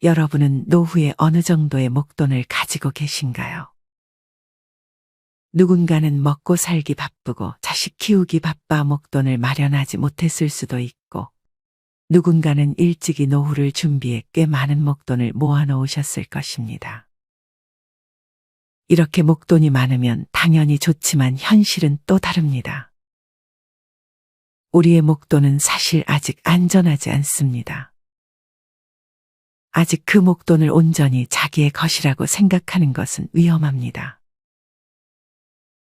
여러분은 노후에 어느 정도의 목돈을 가지고 계신가요? 누군가는 먹고 살기 바쁘고 자식 키우기 바빠 목돈을 마련하지 못했을 수도 있고, 누군가는 일찍이 노후를 준비해 꽤 많은 목돈을 모아놓으셨을 것입니다. 이렇게 목돈이 많으면 당연히 좋지만 현실은 또 다릅니다. 우리의 목돈은 사실 아직 안전하지 않습니다. 아직 그 목돈을 온전히 자기의 것이라고 생각하는 것은 위험합니다.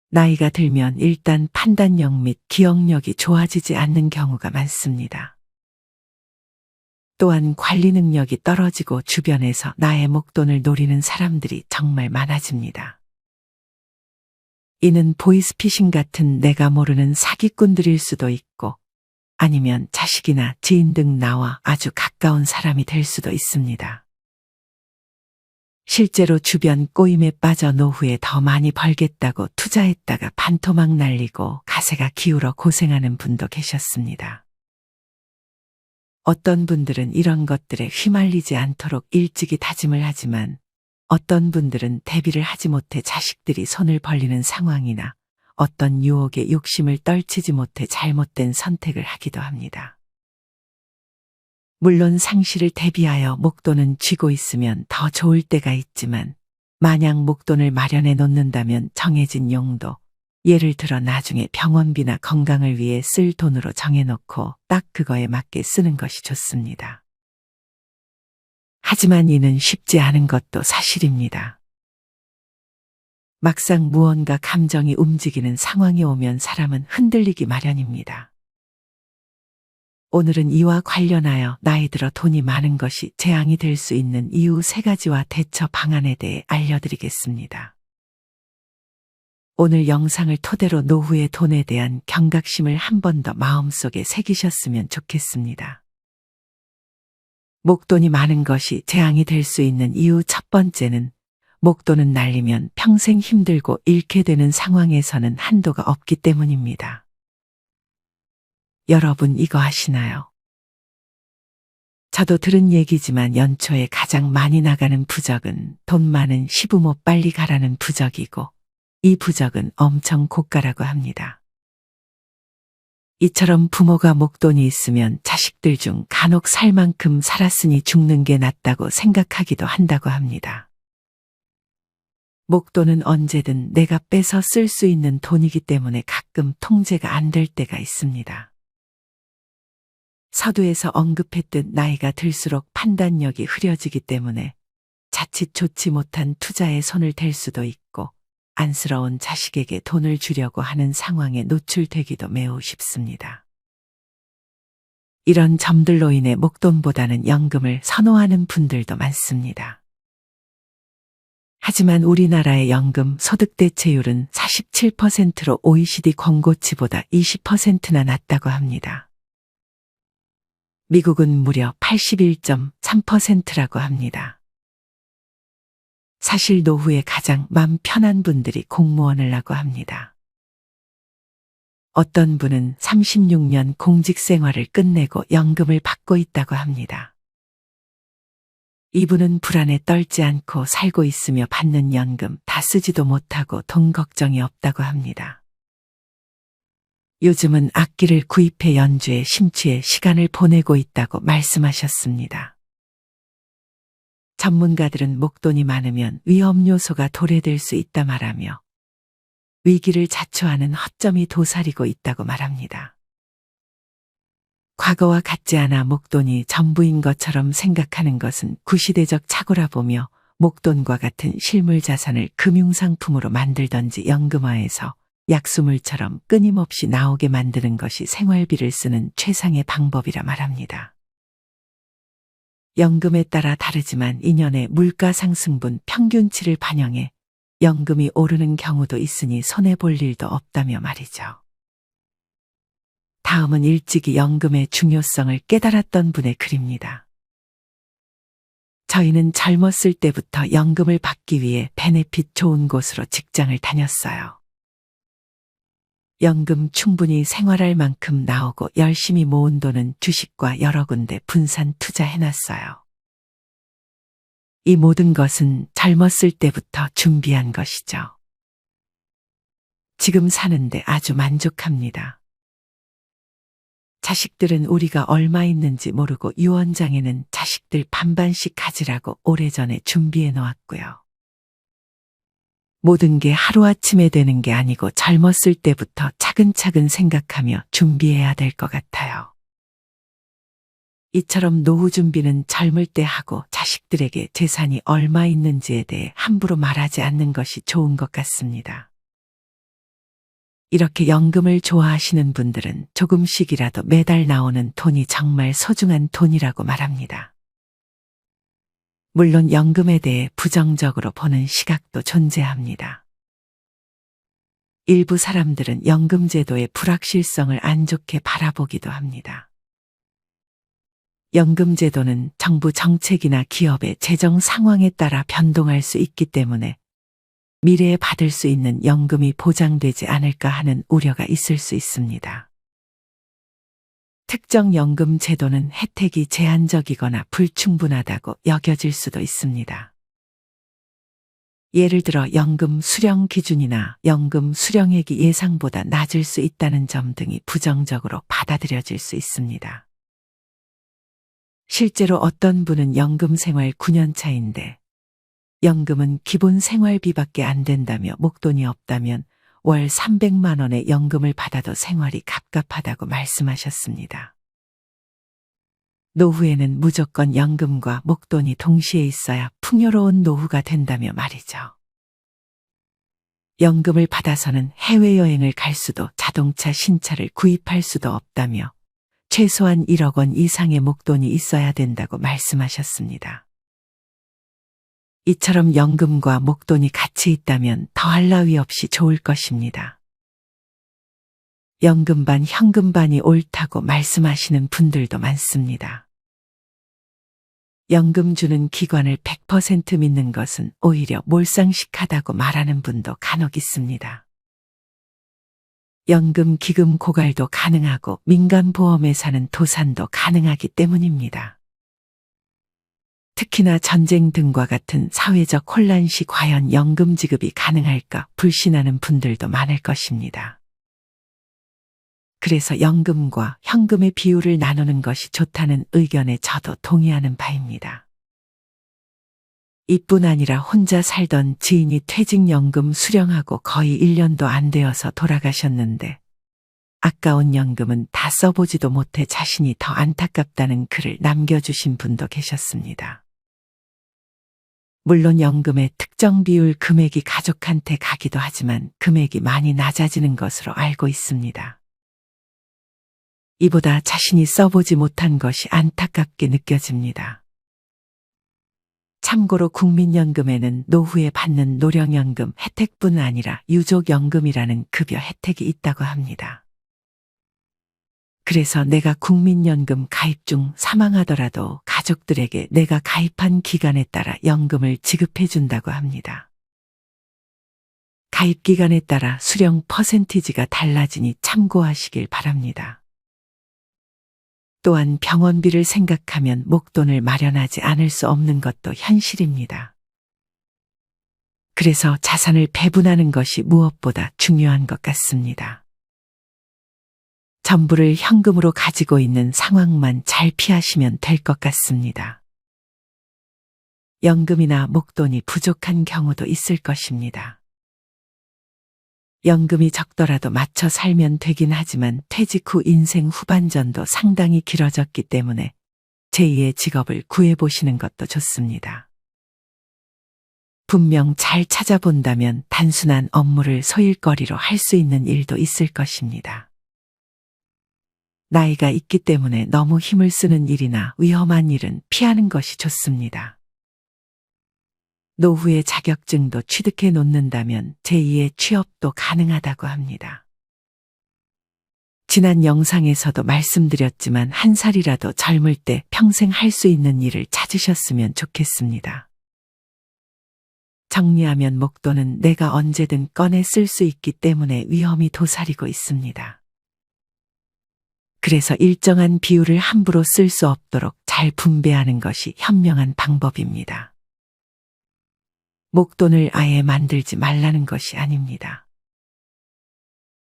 나이가 들면 일단 판단력 및 기억력이 좋아지지 않는 경우가 많습니다. 또한 관리 능력이 떨어지고 주변에서 나의 목돈을 노리는 사람들이 정말 많아집니다. 이는 보이스피싱 같은 내가 모르는 사기꾼들일 수도 있고, 아니면 자식이나 지인 등 나와 아주 가까운 사람이 될 수도 있습니다. 실제로 주변 꼬임에 빠져 노후에 더 많이 벌겠다고 투자했다가 반토막 날리고 가세가 기울어 고생하는 분도 계셨습니다. 어떤 분들은 이런 것들에 휘말리지 않도록 일찍이 다짐을 하지만, 어떤 분들은 대비를 하지 못해 자식들이 손을 벌리는 상황이나 어떤 유혹에 욕심을 떨치지 못해 잘못된 선택을 하기도 합니다. 물론 상실을 대비하여 목돈은 쥐고 있으면 더 좋을 때가 있지만, 만약 목돈을 마련해 놓는다면 정해진 용도, 예를 들어 나중에 병원비나 건강을 위해 쓸 돈으로 정해놓고 딱 그거에 맞게 쓰는 것이 좋습니다. 하지만 이는 쉽지 않은 것도 사실입니다. 막상 무언가 감정이 움직이는 상황이 오면 사람은 흔들리기 마련입니다. 오늘은 이와 관련하여 나이 들어 돈이 많은 것이 재앙이 될 수 있는 이유 3가지와 대처 방안에 대해 알려드리겠습니다. 오늘 영상을 토대로 노후의 돈에 대한 경각심을 한 번 더 마음속에 새기셨으면 좋겠습니다. 목돈이 많은 것이 재앙이 될 수 있는 이유 1번째는, 목돈은 날리면 평생 힘들고 잃게 되는 상황에서는 한도가 없기 때문입니다. 여러분 이거 아시나요? 저도 들은 얘기지만 연초에 가장 많이 나가는 부적은 돈 많은 시부모 빨리 가라는 부적이고, 이 부적은 엄청 고가라고 합니다. 이처럼 부모가 목돈이 있으면 자식들 중 간혹 살 만큼 살았으니 죽는 게 낫다고 생각하기도 한다고 합니다. 목돈은 언제든 내가 빼서 쓸 수 있는 돈이기 때문에 가끔 통제가 안 될 때가 있습니다. 서두에서 언급했듯 나이가 들수록 판단력이 흐려지기 때문에 자칫 좋지 못한 투자에 손을 댈 수도 있고, 안쓰러운 자식에게 돈을 주려고 하는 상황에 노출되기도 매우 쉽습니다. 이런 점들로 인해 목돈보다는 연금을 선호하는 분들도 많습니다. 하지만 우리나라의 연금 소득 대체율은 47%로 OECD 권고치보다 20%나 낮다고 합니다. 미국은 무려 81.3%라고 합니다. 사실 노후에 가장 맘 편한 분들이 공무원을 하고 합니다. 어떤 분은 36년 공직 생활을 끝내고 연금을 받고 있다고 합니다. 이분은 불안에 떨지 않고 살고 있으며 받는 연금 다 쓰지도 못하고 돈 걱정이 없다고 합니다. 요즘은 악기를 구입해 연주에 심취해 시간을 보내고 있다고 말씀하셨습니다. 전문가들은 목돈이 많으면 위험 요소가 도래될 수 있다 말하며, 위기를 자초하는 허점이 도사리고 있다고 말합니다. 과거와 같지 않아 목돈이 전부인 것처럼 생각하는 것은 구시대적 착오라 보며, 목돈과 같은 실물 자산을 금융상품으로 만들던지 연금화해서 약수물처럼 끊임없이 나오게 만드는 것이 생활비를 쓰는 최상의 방법이라 말합니다. 연금에 따라 다르지만 2년의 물가 상승분 평균치를 반영해 연금이 오르는 경우도 있으니 손해볼 일도 없다며 말이죠. 다음은 일찍이 연금의 중요성을 깨달았던 분의 글입니다. 저희는 젊었을 때부터 연금을 받기 위해 베네핏 좋은 곳으로 직장을 다녔어요. 연금 충분히 생활할 만큼 나오고 열심히 모은 돈은 주식과 여러 군데 분산 투자해놨어요. 이 모든 것은 젊었을 때부터 준비한 것이죠. 지금 사는데 아주 만족합니다. 자식들은 우리가 얼마 있는지 모르고 유언장에는 자식들 반반씩 가지라고 오래전에 준비해 놓았고요. 모든 게 하루아침에 되는 게 아니고 젊었을 때부터 차근차근 생각하며 준비해야 될 것 같아요. 이처럼 노후 준비는 젊을 때 하고 자식들에게 재산이 얼마 있는지에 대해 함부로 말하지 않는 것이 좋은 것 같습니다. 이렇게 연금을 좋아하시는 분들은 조금씩이라도 매달 나오는 돈이 정말 소중한 돈이라고 말합니다. 물론 연금에 대해 부정적으로 보는 시각도 존재합니다. 일부 사람들은 연금 제도의 불확실성을 안 좋게 바라보기도 합니다. 연금 제도는 정부 정책이나 기업의 재정 상황에 따라 변동할 수 있기 때문에 미래에 받을 수 있는 연금이 보장되지 않을까 하는 우려가 있을 수 있습니다. 특정 연금 제도는 혜택이 제한적이거나 불충분하다고 여겨질 수도 있습니다. 예를 들어 연금 수령 기준이나 연금 수령액이 예상보다 낮을 수 있다는 점 등이 부정적으로 받아들여질 수 있습니다. 실제로 어떤 분은 연금 생활 9년 차인데 연금은 기본 생활비밖에 안 된다며 목돈이 없다면 월 300만 원의 연금을 받아도 생활이 갑갑하다고 말씀하셨습니다. 노후에는 무조건 연금과 목돈이 동시에 있어야 풍요로운 노후가 된다며 말이죠. 연금을 받아서는 해외여행을 갈 수도 자동차 신차를 구입할 수도 없다며 최소한 1억 원 이상의 목돈이 있어야 된다고 말씀하셨습니다. 이처럼 연금과 목돈이 같이 있다면 더할 나위 없이 좋을 것입니다. 연금 반 현금 반이 옳다고 말씀하시는 분들도 많습니다. 연금 주는 기관을 100% 믿는 것은 오히려 몰상식하다고 말하는 분도 간혹 있습니다. 연금 기금 고갈도 가능하고 민간보험회사는 도산도 가능하기 때문입니다. 특히나 전쟁 등과 같은 사회적 혼란 시 과연 연금 지급이 가능할까 불신하는 분들도 많을 것입니다. 그래서 연금과 현금의 비율을 나누는 것이 좋다는 의견에 저도 동의하는 바입니다. 이뿐 아니라 혼자 살던 지인이 퇴직연금 수령하고 거의 1년도 안 되어서 돌아가셨는데 아까운 연금은 다 써보지도 못해 자신이 더 안타깝다는 글을 남겨주신 분도 계셨습니다. 물론 연금의 특정 비율 금액이 가족한테 가기도 하지만 금액이 많이 낮아지는 것으로 알고 있습니다. 이보다 자신이 써보지 못한 것이 안타깝게 느껴집니다. 참고로 국민연금에는 노후에 받는 노령연금 혜택뿐 아니라 유족연금이라는 급여 혜택이 있다고 합니다. 그래서 내가 국민연금 가입 중 사망하더라도 가족들에게 내가 가입한 기간에 따라 연금을 지급해 준다고 합니다. 가입 기간에 따라 수령 퍼센티지가 달라지니 참고하시길 바랍니다. 또한 병원비를 생각하면 목돈을 마련하지 않을 수 없는 것도 현실입니다. 그래서 자산을 배분하는 것이 무엇보다 중요한 것 같습니다. 전부를 현금으로 가지고 있는 상황만 잘 피하시면 될 것 같습니다. 연금이나 목돈이 부족한 경우도 있을 것입니다. 연금이 적더라도 맞춰 살면 되긴 하지만 퇴직 후 인생 후반전도 상당히 길어졌기 때문에 제2의 직업을 구해보시는 것도 좋습니다. 분명 잘 찾아본다면 단순한 업무를 소일거리로 할 수 있는 일도 있을 것입니다. 나이가 있기 때문에 너무 힘을 쓰는 일이나 위험한 일은 피하는 것이 좋습니다. 노후의 자격증도 취득해 놓는다면 제2의 취업도 가능하다고 합니다. 지난 영상에서도 말씀드렸지만 한 살이라도 젊을 때 평생 할 수 있는 일을 찾으셨으면 좋겠습니다. 정리하면 목돈은 내가 언제든 꺼내 쓸 수 있기 때문에 위험이 도사리고 있습니다. 그래서 일정한 비율을 함부로 쓸 수 없도록 잘 분배하는 것이 현명한 방법입니다. 목돈을 아예 만들지 말라는 것이 아닙니다.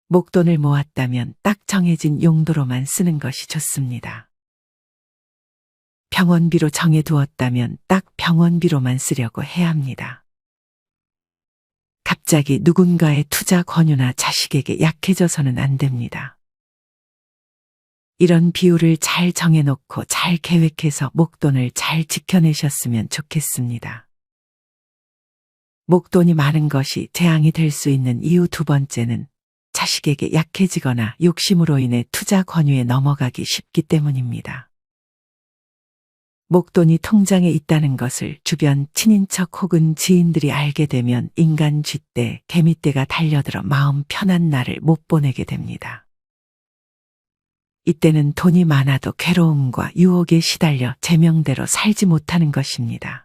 목돈을 모았다면 딱 정해진 용도로만 쓰는 것이 좋습니다. 병원비로 정해두었다면 딱 병원비로만 쓰려고 해야 합니다. 갑자기 누군가의 투자 권유나 자식에게 약해져서는 안 됩니다. 이런 비율을 잘 정해놓고 잘 계획해서 목돈을 잘 지켜내셨으면 좋겠습니다. 목돈이 많은 것이 재앙이 될 수 있는 이유 두 번째는 자식에게 약해지거나 욕심으로 인해 투자 권유에 넘어가기 쉽기 때문입니다. 목돈이 통장에 있다는 것을 주변 친인척 혹은 지인들이 알게 되면 인간 쥐떼, 개미떼가 달려들어 마음 편한 날을 못 보내게 됩니다. 이때는 돈이 많아도 괴로움과 유혹에 시달려 제명대로 살지 못하는 것입니다.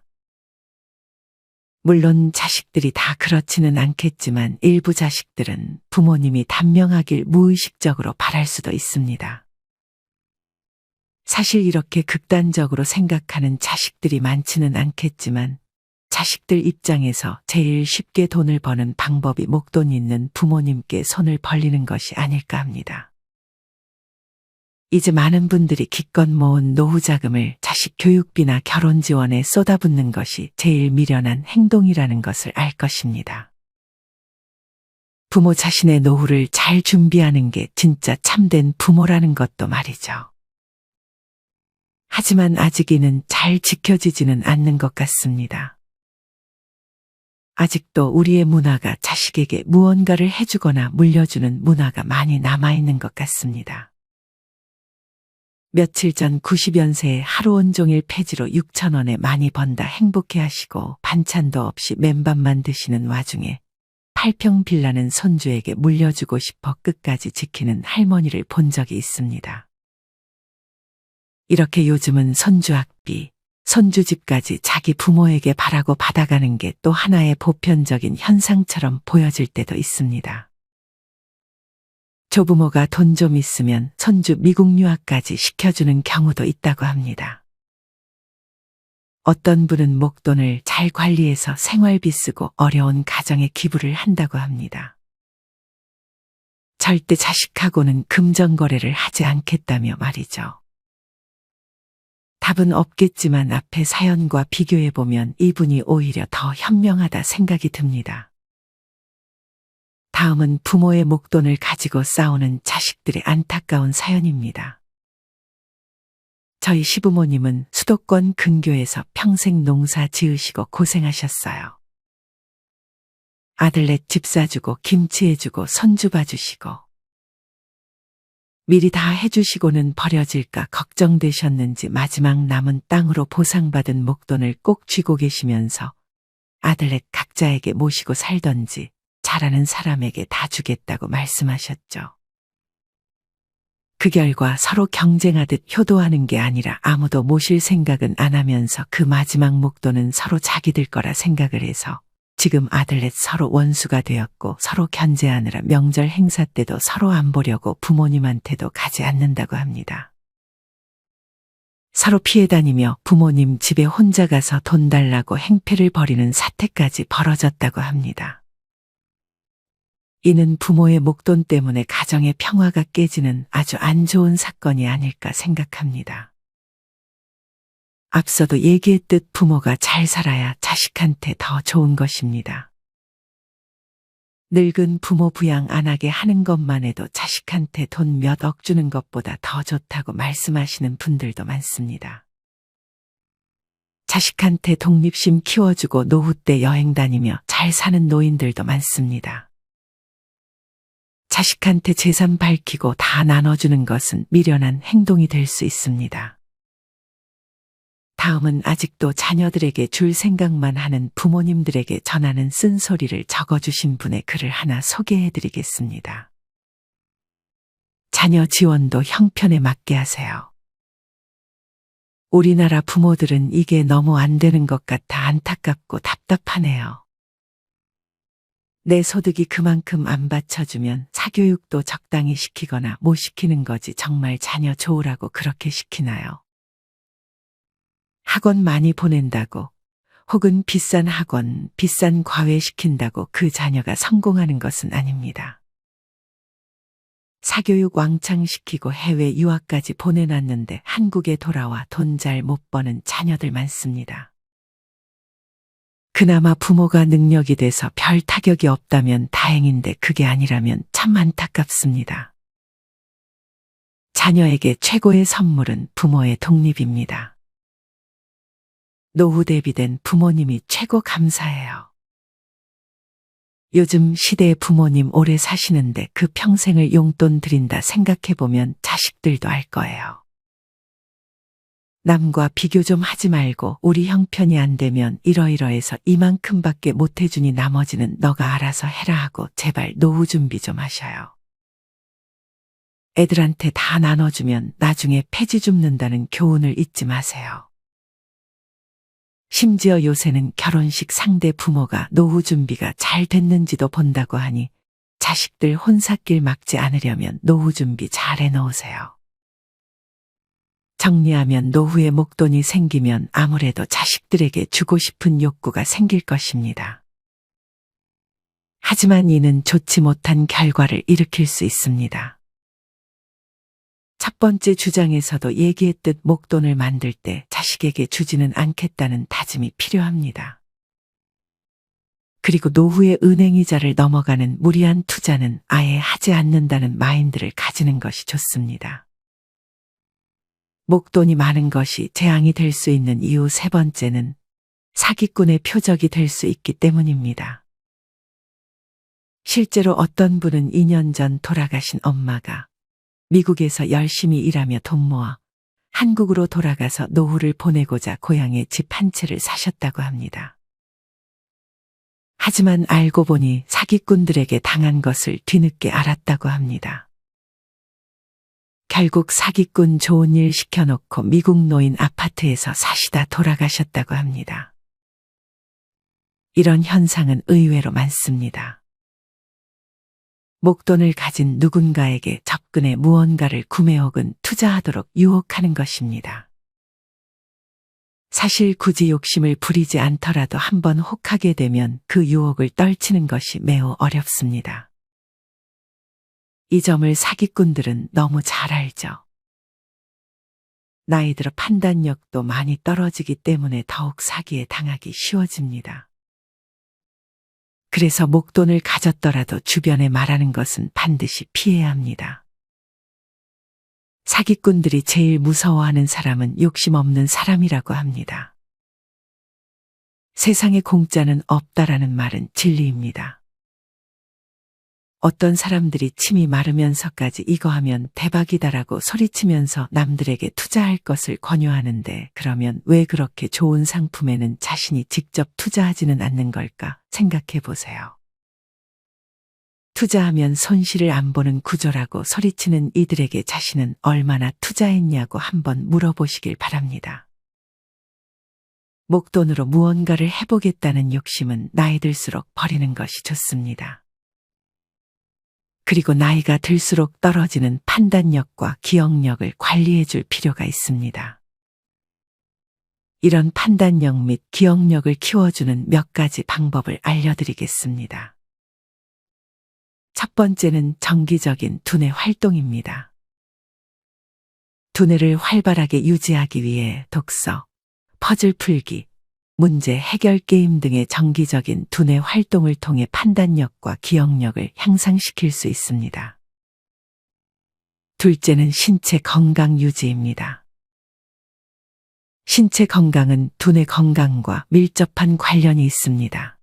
물론 자식들이 다 그렇지는 않겠지만 일부 자식들은 부모님이 단명하길 무의식적으로 바랄 수도 있습니다. 사실 이렇게 극단적으로 생각하는 자식들이 많지는 않겠지만 자식들 입장에서 제일 쉽게 돈을 버는 방법이 목돈 있는 부모님께 손을 벌리는 것이 아닐까 합니다. 이제 많은 분들이 기껏 모은 노후 자금을 자식 교육비나 결혼 지원에 쏟아붓는 것이 제일 미련한 행동이라는 것을 알 것입니다. 부모 자신의 노후를 잘 준비하는 게 진짜 참된 부모라는 것도 말이죠. 하지만 아직 이는 잘 지켜지지는 않는 것 같습니다. 아직도 우리의 문화가 자식에게 무언가를 해주거나 물려주는 문화가 많이 남아있는 것 같습니다. 며칠 전 90연세에 하루 온종일 폐지로 6,000원에 많이 번다 행복해 하시고 반찬도 없이 맨밥만 드시는 와중에 8평 빌라는 손주에게 물려주고 싶어 끝까지 지키는 할머니를 본 적이 있습니다. 이렇게 요즘은 손주 학비, 손주 집까지 자기 부모에게 바라고 받아가는 게 또 하나의 보편적인 현상처럼 보여질 때도 있습니다. 조부모가 돈 좀 있으면 손주 미국 유학까지 시켜주는 경우도 있다고 합니다. 어떤 분은 목돈을 잘 관리해서 생활비 쓰고 어려운 가정에 기부를 한다고 합니다. 절대 자식하고는 금전거래를 하지 않겠다며 말이죠. 답은 없겠지만 앞의 사연과 비교해보면 이분이 오히려 더 현명하다 생각이 듭니다. 다음은 부모의 목돈을 가지고 싸우는 자식들의 안타까운 사연입니다. 저희 시부모님은 수도권 근교에서 평생 농사 지으시고 고생하셨어요. 아들넷 집 사주고 김치 해주고 손주 봐주시고 미리 다 해주시고는 버려질까 걱정되셨는지 마지막 남은 땅으로 보상받은 목돈을 꼭 쥐고 계시면서 아들넷 각자에게 모시고 살던지 잘하는 사람에게 다 주겠다고 말씀하셨죠. 그 결과 서로 경쟁하듯 효도하는 게 아니라 아무도 모실 생각은 안 하면서 그 마지막 목돈은 서로 자기들 거라 생각을 해서 지금 아들넷 서로 원수가 되었고 서로 견제하느라 명절 행사 때도 서로 안 보려고 부모님한테도 가지 않는다고 합니다. 서로 피해 다니며 부모님 집에 혼자 가서 돈 달라고 행패를 벌이는 사태까지 벌어졌다고 합니다. 이는 부모의 목돈 때문에 가정의 평화가 깨지는 아주 안 좋은 사건이 아닐까 생각합니다. 앞서도 얘기했듯 부모가 잘 살아야 자식한테 더 좋은 것입니다. 늙은 부모 부양 안 하게 하는 것만 해도 자식한테 돈 몇 억 주는 것보다 더 좋다고 말씀하시는 분들도 많습니다. 자식한테 독립심 키워주고 노후 때 여행 다니며 잘 사는 노인들도 많습니다. 자식한테 재산 밝히고 다 나눠주는 것은 미련한 행동이 될 수 있습니다. 다음은 아직도 자녀들에게 줄 생각만 하는 부모님들에게 전하는 쓴소리를 적어주신 분의 글을 하나 소개해드리겠습니다. 자녀 지원도 형편에 맞게 하세요. 우리나라 부모들은 이게 너무 안 되는 것 같아 안타깝고 답답하네요. 내 소득이 그만큼 안 받쳐주면 사교육도 적당히 시키거나 못 시키는 거지 정말 자녀 좋으라고 그렇게 시키나요? 학원 많이 보낸다고 혹은 비싼 학원, 비싼 과외 시킨다고 그 자녀가 성공하는 것은 아닙니다. 사교육 왕창 시키고 해외 유학까지 보내놨는데 한국에 돌아와 돈 잘 못 버는 자녀들 많습니다. 그나마 부모가 능력이 돼서 별 타격이 없다면 다행인데 그게 아니라면 참 안타깝습니다. 자녀에게 최고의 선물은 부모의 독립입니다. 노후 대비된 부모님이 최고 감사해요. 요즘 시대의 부모님 오래 사시는데 그 평생을 용돈 드린다 생각해보면 자식들도 알 거예요. 남과 비교 좀 하지 말고 우리 형편이 안 되면 이러이러해서 이만큼밖에 못 해주니 나머지는 너가 알아서 해라 하고 제발 노후 준비 좀 하셔요. 애들한테 다 나눠주면 나중에 폐지 줍는다는 교훈을 잊지 마세요. 심지어 요새는 결혼식 상대 부모가 노후 준비가 잘 됐는지도 본다고 하니 자식들 혼삿길 막지 않으려면 노후 준비 잘 해놓으세요. 정리하면 노후에 목돈이 생기면 아무래도 자식들에게 주고 싶은 욕구가 생길 것입니다. 하지만 이는 좋지 못한 결과를 일으킬 수 있습니다. 첫 번째 주장에서도 얘기했듯 목돈을 만들 때 자식에게 주지는 않겠다는 다짐이 필요합니다. 그리고 노후의 은행이자를 넘어가는 무리한 투자는 아예 하지 않는다는 마인드를 가지는 것이 좋습니다. 목돈이 많은 것이 재앙이 될 수 있는 이유 세 번째는 사기꾼의 표적이 될 수 있기 때문입니다. 실제로 어떤 분은 2년 전 돌아가신 엄마가 미국에서 열심히 일하며 돈 모아 한국으로 돌아가서 노후를 보내고자 고향에 집 한 채를 사셨다고 합니다. 하지만 알고 보니 사기꾼들에게 당한 것을 뒤늦게 알았다고 합니다. 결국 사기꾼 좋은 일 시켜놓고 미국 노인 아파트에서 사시다 돌아가셨다고 합니다. 이런 현상은 의외로 많습니다. 목돈을 가진 누군가에게 접근해 무언가를 구매 혹은 투자하도록 유혹하는 것입니다. 사실 굳이 욕심을 부리지 않더라도 한번 혹하게 되면 그 유혹을 떨치는 것이 매우 어렵습니다. 이 점을 사기꾼들은 너무 잘 알죠. 나이 들어 판단력도 많이 떨어지기 때문에 더욱 사기에 당하기 쉬워집니다. 그래서 목돈을 가졌더라도 주변에 말하는 것은 반드시 피해야 합니다. 사기꾼들이 제일 무서워하는 사람은 욕심 없는 사람이라고 합니다. 세상에 공짜는 없다라는 말은 진리입니다. 어떤 사람들이 침이 마르면서까지 이거 하면 대박이다라고 소리치면서 남들에게 투자할 것을 권유하는데 그러면 왜 그렇게 좋은 상품에는 자신이 직접 투자하지는 않는 걸까 생각해 보세요. 투자하면 손실을 안 보는 구조라고 소리치는 이들에게 자신은 얼마나 투자했냐고 한번 물어보시길 바랍니다. 목돈으로 무언가를 해보겠다는 욕심은 나이 들수록 버리는 것이 좋습니다. 그리고 나이가 들수록 떨어지는 판단력과 기억력을 관리해 줄 필요가 있습니다. 이런 판단력 및 기억력을 키워주는 몇 가지 방법을 알려드리겠습니다. 첫 번째는 정기적인 두뇌 활동입니다. 두뇌를 활발하게 유지하기 위해 독서, 퍼즐 풀기, 문제 해결 게임 등의 정기적인 두뇌 활동을 통해 판단력과 기억력을 향상시킬 수 있습니다. 둘째는 신체 건강 유지입니다. 신체 건강은 두뇌 건강과 밀접한 관련이 있습니다.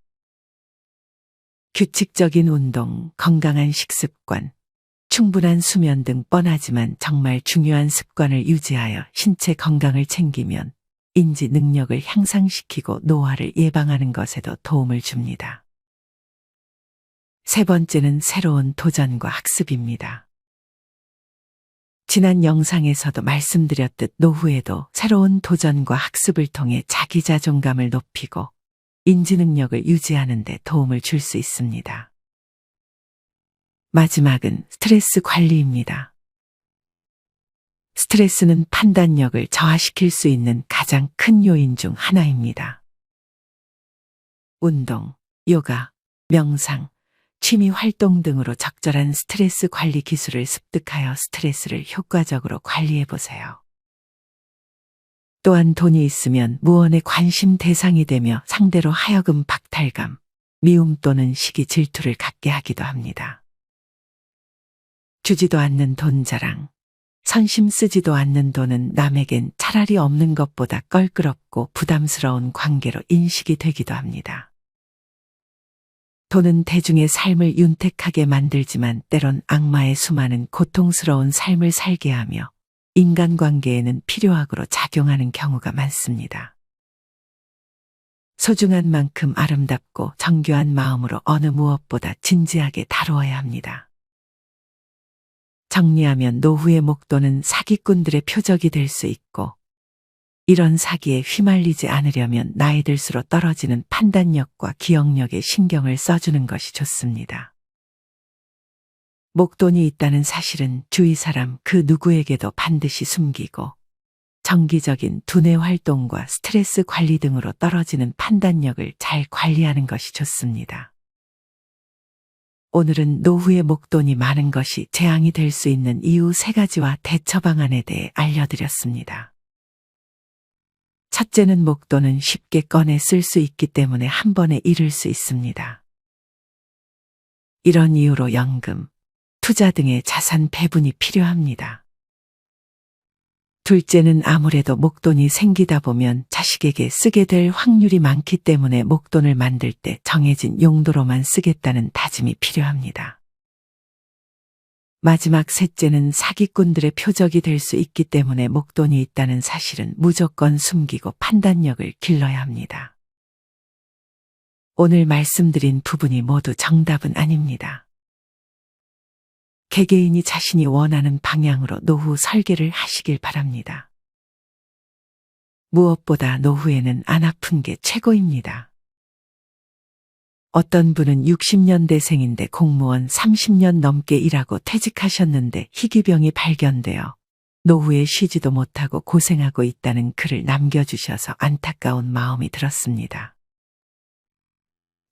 규칙적인 운동, 건강한 식습관, 충분한 수면 등 뻔하지만 정말 중요한 습관을 유지하여 신체 건강을 챙기면 인지 능력을 향상시키고 노화를 예방하는 것에도 도움을 줍니다. 세 번째는 새로운 도전과 학습입니다. 지난 영상에서도 말씀드렸듯 노후에도 새로운 도전과 학습을 통해 자기 자존감을 높이고 인지 능력을 유지하는 데 도움을 줄 수 있습니다. 마지막은 스트레스 관리입니다. 스트레스는 판단력을 저하시킬 수 있는 가장 큰 요인 중 하나입니다. 운동, 요가, 명상, 취미 활동 등으로 적절한 스트레스 관리 기술을 습득하여 스트레스를 효과적으로 관리해 보세요. 또한 돈이 있으면 무언의 관심 대상이 되며 상대로 하여금 박탈감, 미움 또는 시기 질투를 갖게 하기도 합니다. 주지도 않는 돈 자랑, 선심 쓰지도 않는 돈은 남에겐 차라리 없는 것보다 껄끄럽고 부담스러운 관계로 인식이 되기도 합니다. 돈은 대중의 삶을 윤택하게 만들지만 때론 악마의 수많은 고통스러운 삶을 살게 하며 인간관계에는 필요악으로 작용하는 경우가 많습니다. 소중한 만큼 아름답고 정교한 마음으로 어느 무엇보다 진지하게 다루어야 합니다. 정리하면 노후의 목돈은 사기꾼들의 표적이 될 수 있고, 이런 사기에 휘말리지 않으려면 나이 들수록 떨어지는 판단력과 기억력에 신경을 써주는 것이 좋습니다. 목돈이 있다는 사실은 주위 사람 그 누구에게도 반드시 숨기고 정기적인 두뇌 활동과 스트레스 관리 등으로 떨어지는 판단력을 잘 관리하는 것이 좋습니다. 오늘은 노후의 목돈이 많은 것이 재앙이 될 수 있는 이유 3가지와 대처 방안에 대해 알려드렸습니다. 첫째는 목돈은 쉽게 꺼내 쓸 수 있기 때문에 한 번에 잃을 수 있습니다. 이런 이유로 연금, 투자 등의 자산 배분이 필요합니다. 둘째는 아무래도 목돈이 생기다 보면 자식에게 쓰게 될 확률이 많기 때문에 목돈을 만들 때 정해진 용도로만 쓰겠다는 다짐이 필요합니다. 마지막 셋째는 사기꾼들의 표적이 될 수 있기 때문에 목돈이 있다는 사실은 무조건 숨기고 판단력을 길러야 합니다. 오늘 말씀드린 부분이 모두 정답은 아닙니다. 개개인이 자신이 원하는 방향으로 노후 설계를 하시길 바랍니다. 무엇보다 노후에는 안 아픈 게 최고입니다. 어떤 분은 60년대생인데 공무원 30년 넘게 일하고 퇴직하셨는데 희귀병이 발견되어 노후에 쉬지도 못하고 고생하고 있다는 글을 남겨주셔서 안타까운 마음이 들었습니다.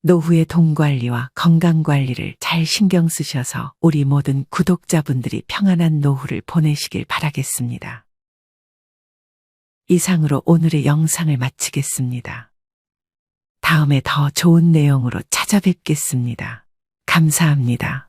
노후의 돈 관리와 건강 관리를 잘 신경 쓰셔서 우리 모든 구독자분들이 평안한 노후를 보내시길 바라겠습니다. 이상으로 오늘의 영상을 마치겠습니다. 다음에 더 좋은 내용으로 찾아뵙겠습니다. 감사합니다.